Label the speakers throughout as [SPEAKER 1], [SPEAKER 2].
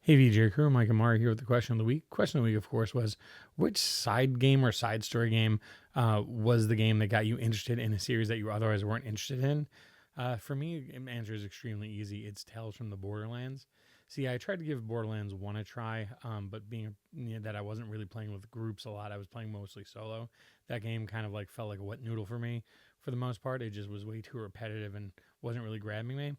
[SPEAKER 1] Hey VJ Crew, Mike and Mari here with the question of the week. Question of the week, of course, was which side game or side story game was the game that got you interested in a series that you otherwise weren't interested in? For me, the answer is extremely easy. It's Tales from the Borderlands. See, I tried to give Borderlands 1 a try, but being that I wasn't really playing with groups a lot, I was playing mostly solo. That game kind of like felt like a wet noodle for me for the most part. It just was way too repetitive and wasn't really grabbing me.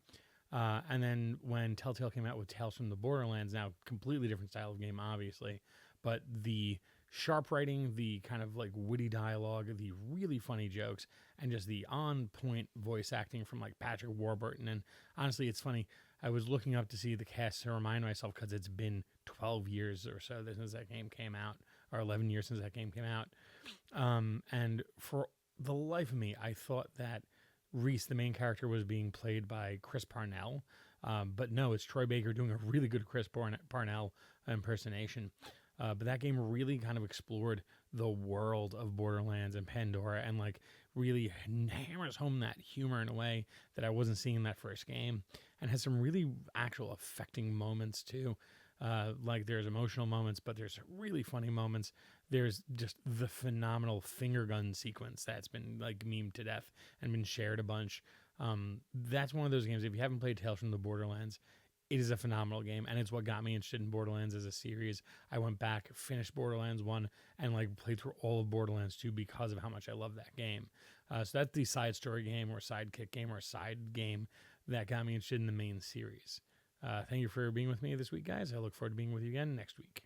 [SPEAKER 1] And then when Telltale came out with Tales from the Borderlands, now completely different style of game, obviously, but the sharp writing, the kind of like witty dialogue, the really funny jokes, and just the on point voice acting from like Patrick Warburton. And honestly, it's funny. I was looking up to see the cast to remind myself because it's been 12 years or so since that game came out, or 11 years since that game came out. And for the life of me, I thought that Reese, the main character, was being played by Chris Parnell. But no, it's Troy Baker doing a really good Chris Parnell impersonation. But that game really kind of explored the world of Borderlands and Pandora and like really hammers home that humor in a way that I wasn't seeing in that first game, and has some really actual affecting moments too. Like there's emotional moments, but there's really funny moments. There's just the phenomenal finger gun sequence that's been like memed to death and been shared a bunch. That's one of those games. If you haven't played Tales from the Borderlands, it is a phenomenal game, and it's what got me interested in Borderlands as a series. I went back, finished Borderlands 1, and like played through all of Borderlands 2 because of how much I love that game. So that's the side story game or sidekick game or side game that got me interested in the main series. Thank you for being with me this week, guys. I look forward to being with you again next week.